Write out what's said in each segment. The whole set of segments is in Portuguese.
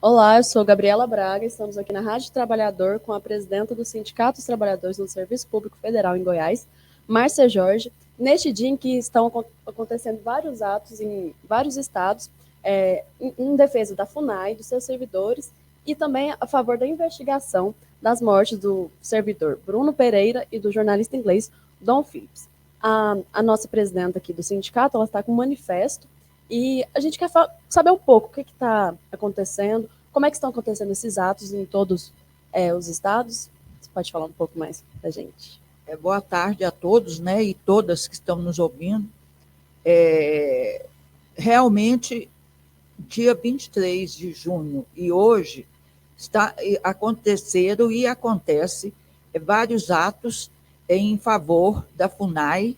Olá, eu sou Gabriela Braga, estamos aqui na Rádio Trabalhador com a presidenta do Sindicato dos Trabalhadores no Serviço Público Federal em Goiás, Márcia Jorge, neste dia em que estão acontecendo vários atos em vários estados, em defesa da FUNAI, dos seus servidores, e também a favor da investigação das mortes do servidor Bruno Pereira e do jornalista inglês Don Phillips. A nossa presidenta aqui do sindicato, ela está com um manifesto, e a gente quer saber um pouco o que está acontecendo, como é que estão acontecendo esses atos em todos os estados. Você pode falar um pouco mais para a gente? Boa tarde a todos, né, e todas que estão nos ouvindo. Realmente, dia 23 de junho e hoje, aconteceram e acontece vários atos em favor da FUNAI,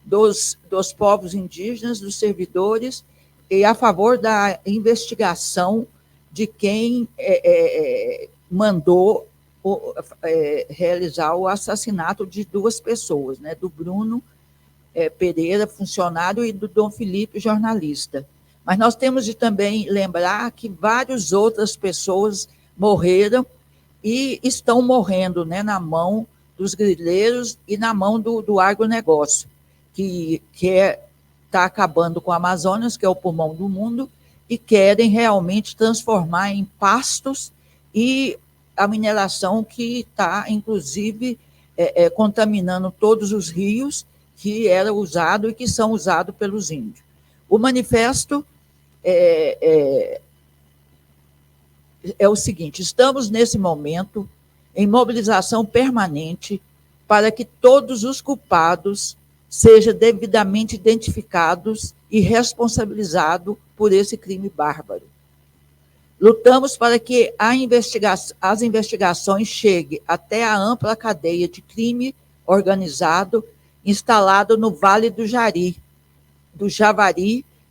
dos povos indígenas, dos servidores, e a favor da investigação de quem mandou realizar o assassinato de duas pessoas, né, do Bruno Pereira, funcionário, e do Dom Felipe, jornalista. Mas nós temos de também lembrar que várias outras pessoas morreram e estão morrendo, né, na mão dos grileiros e na mão do agronegócio, que está acabando com a Amazônia, que é o pulmão do mundo, e querem realmente transformar em pastos, e a mineração que está, inclusive, contaminando todos os rios que era usado e que são usados pelos índios. O manifesto é o seguinte: estamos, nesse momento, em mobilização permanente para que todos os culpados sejam devidamente identificados e responsabilizados por esse crime bárbaro. Lutamos para que as investigações cheguem até a ampla cadeia de crime organizado instalado no Vale do Javari,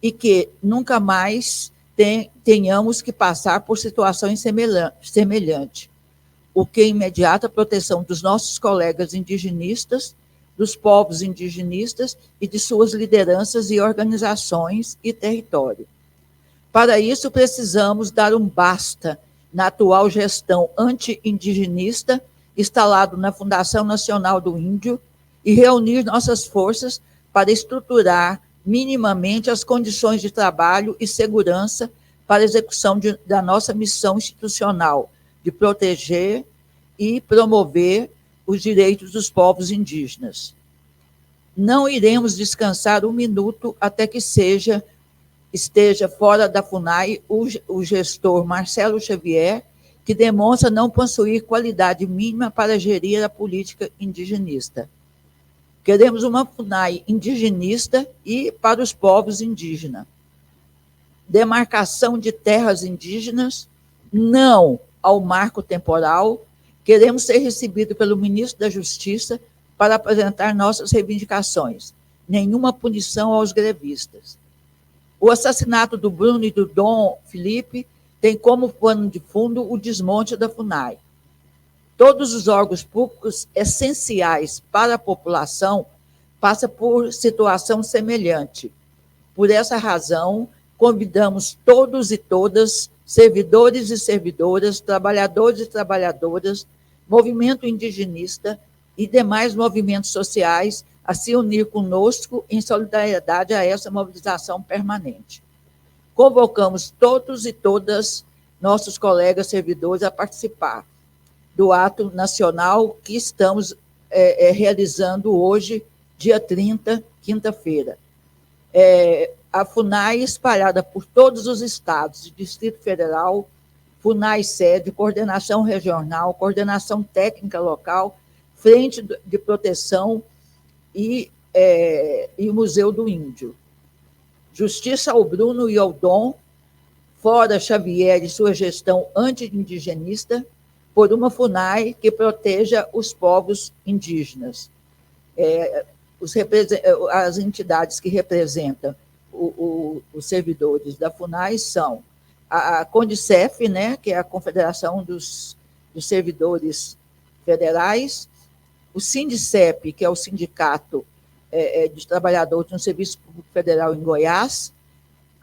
e que nunca mais tenhamos que passar por situações semelhantes, o que imediata proteção dos nossos colegas indigenistas, dos povos indigenistas e de suas lideranças e organizações e território. Para isso, precisamos dar um basta na atual gestão anti-indigenista instalado na Fundação Nacional do Índio e reunir nossas forças para estruturar minimamente as condições de trabalho e segurança para a execução da nossa missão institucional de proteger e promover os direitos dos povos indígenas. Não iremos descansar um minuto até que esteja fora da FUNAI o gestor Marcelo Xavier, que demonstra não possuir qualidade mínima para gerir a política indigenista. Queremos uma FUNAI indigenista e para os povos indígenas. Demarcação de terras indígenas, não ao marco temporal. Queremos ser recebidos pelo ministro da Justiça para apresentar nossas reivindicações. Nenhuma punição aos grevistas. O assassinato do Bruno e do Dom Felipe tem como pano de fundo o desmonte da FUNAI. Todos os órgãos públicos essenciais para a população passam por situação semelhante. Por essa razão, convidamos todos e todas, servidores e servidoras, trabalhadores e trabalhadoras, movimento indigenista e demais movimentos sociais a se unir conosco em solidariedade a essa mobilização permanente. Convocamos todos e todas nossos colegas servidores a participar do ato nacional que estamos realizando hoje, dia 30, quinta-feira. A FUNAI espalhada por todos os estados e Distrito Federal, FUNAI sede, coordenação regional, coordenação técnica local, frente de proteção e o Museu do Índio. Justiça ao Bruno e ao Dom, fora Xavier e sua gestão anti-indigenista, por uma FUNAI que proteja os povos indígenas. As entidades que representam os servidores da FUNAI são a CONDICEF, né, que é a Confederação dos Servidores Federais, o SINDICEP, que é o Sindicato dos Trabalhadores no Serviço Público Federal em Goiás,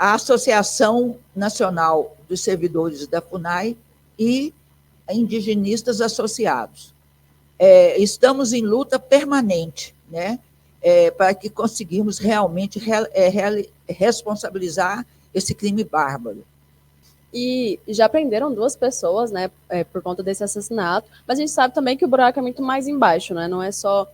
a Associação Nacional dos Servidores da FUNAI e indigenistas associados. Estamos em luta permanente, né, para que conseguimos realmente responsabilizar esse crime bárbaro. E já prenderam 2 pessoas, né, por conta desse assassinato, mas a gente sabe também que o buraco é muito mais embaixo, né, não é só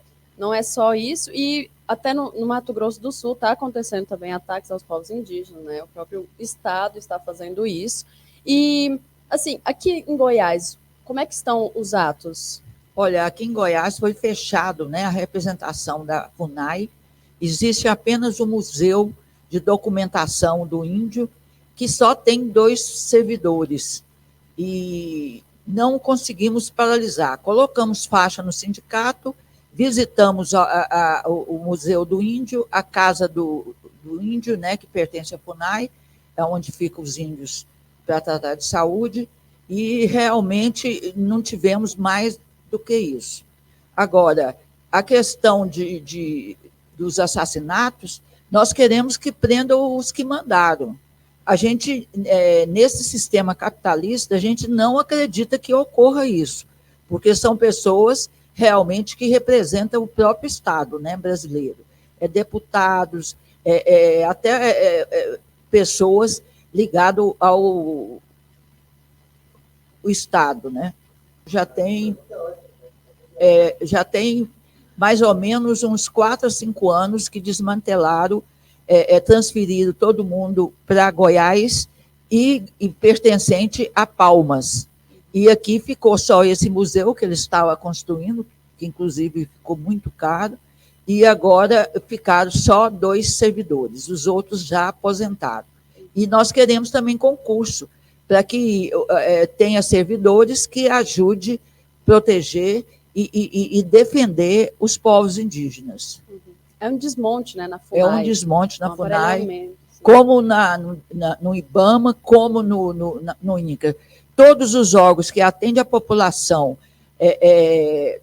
isso, e até no Mato Grosso do Sul está acontecendo também ataques aos povos indígenas, né, o próprio Estado está fazendo isso. E, assim, aqui em Goiás, como é que estão os atos? Olha, aqui em Goiás foi fechado, né, a representação da FUNAI, existe apenas o Museu de Documentação do Índio, que só tem 2 servidores, e não conseguimos paralisar. Colocamos faixa no sindicato, visitamos o Museu do Índio, a Casa do Índio, né, que pertence à FUNAI, é onde ficam os índios para tratar de saúde, e realmente não tivemos mais do que isso. Agora, a questão dos assassinatos, nós queremos que prendam os que mandaram. A gente, nesse sistema capitalista, a gente não acredita que ocorra isso, porque são pessoas realmente que representam o próprio Estado, né, brasileiro. Deputados, até pessoas ligadas ao Estado, né? Já tem mais ou menos uns 4 a 5 anos que desmantelaram, transferiram todo mundo para Goiás e pertencente a Palmas. E aqui ficou só esse museu que ele estava construindo, que inclusive ficou muito caro, e agora ficaram só 2 servidores, os outros já aposentaram. E nós queremos também concurso, para que tenha servidores que ajude a proteger e defender os povos indígenas. É um desmonte, né, na FUNAI. É um desmonte na FUNAI, como no IBAMA, como no INCRA. Todos os órgãos que atendem a população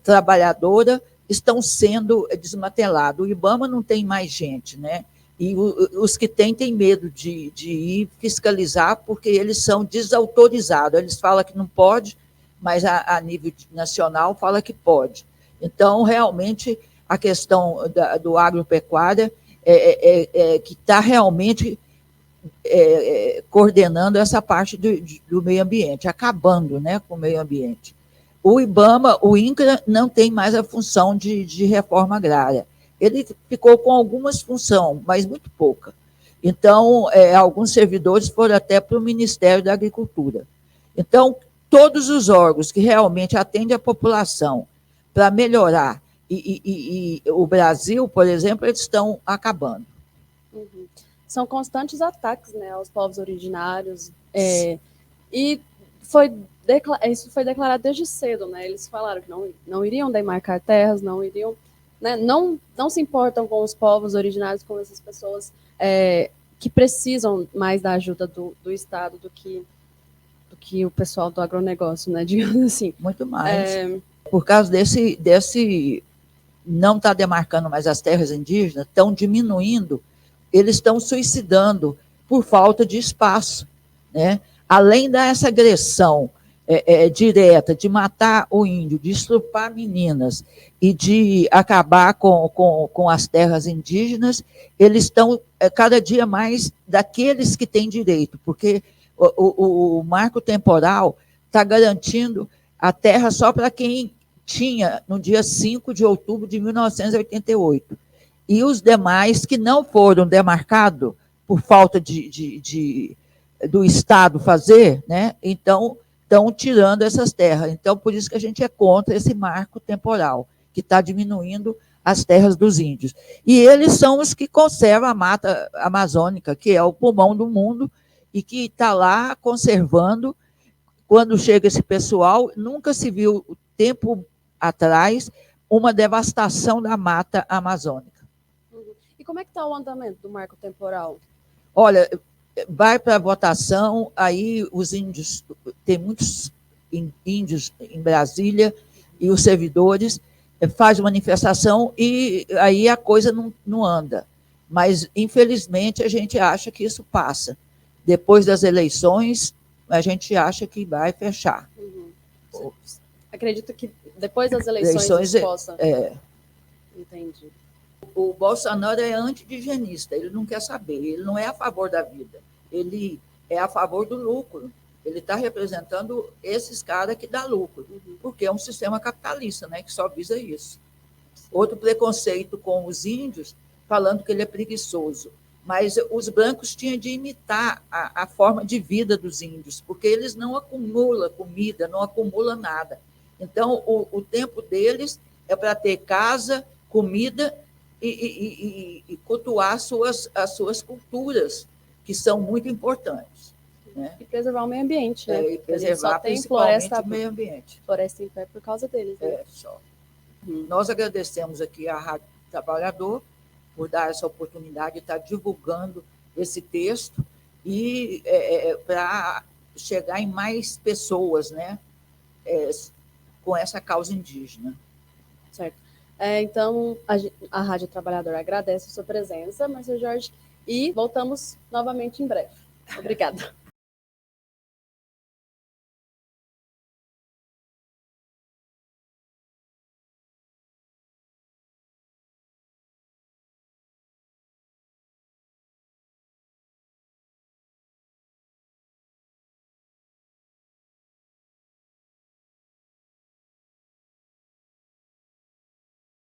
trabalhadora estão sendo desmantelados. O IBAMA não tem mais gente, né? E os que têm medo de ir fiscalizar, porque eles são desautorizados. Eles falam que não pode, mas a nível nacional fala que pode. Então, realmente, a questão do agropecuária que está realmente coordenando essa parte do meio ambiente, acabando, né, com o meio ambiente. O IBAMA, o INCRA, não tem mais a função de reforma agrária. Ele ficou com algumas funções, mas muito pouca. Então, alguns servidores foram até para o Ministério da Agricultura. Então, todos os órgãos que realmente atendem a população para melhorar, e o Brasil, por exemplo, eles estão acabando. Uhum. São constantes ataques, né, aos povos originários, e isso foi declarado desde cedo, né? Eles falaram que não iriam demarcar terras, não iriam, né, não se importam com os povos originários, com essas pessoas que precisam mais da ajuda do Estado do que o pessoal do agronegócio, né, digamos assim. Muito mais. Por causa desse não está demarcando mais as terras indígenas, estão diminuindo, eles estão suicidando por falta de espaço, né? Além dessa agressão direta de matar o índio, de estrupar meninas e de acabar com as terras indígenas, eles estão cada dia mais daqueles que têm direito, porque o marco temporal está garantindo a terra só para quem tinha no dia 5 de outubro de 1988. E os demais que não foram demarcados por falta do Estado fazer, né? Então, estão tirando essas terras. Então, por isso que a gente é contra esse marco temporal, que está diminuindo as terras dos índios. E eles são os que conservam a mata amazônica, que é o pulmão do mundo, e que está lá conservando. Quando chega esse pessoal, nunca se viu, tempo atrás, uma devastação da mata amazônica. E como é que está o andamento do marco temporal? Olha, vai para a votação, aí os índios, tem muitos índios em Brasília, e os servidores fazem manifestação, e aí a coisa não anda. Mas, infelizmente, a gente acha que isso passa. Depois das eleições, a gente acha que vai fechar. Uhum. Acredito que depois das eleições isso possa... Entendi. O Bolsonaro é antidigenista, ele não quer saber, ele não é a favor da vida, ele é a favor do lucro. Ele está representando esses caras que dão lucro, porque é um sistema capitalista, né, que só visa isso. Outro preconceito com os índios, falando que ele é preguiçoso. Mas os brancos tinham de imitar a forma de vida dos índios, porque eles não acumulam comida, não acumulam nada. Então, o tempo deles é para ter casa, comida e cultuar as suas culturas, que são muito importantes. Né? E preservar o meio ambiente, né? E preservar principalmente o meio ambiente. Floresta em pé por causa deles. Né? Só. Nós agradecemos aqui à Rádio Trabalhador por dar essa oportunidade de estar divulgando esse texto e para chegar em mais pessoas, né, com essa causa indígena. Certo. Então, a Rádio Trabalhador agradece a sua presença, Márcia Jorge, e voltamos novamente em breve. Obrigada.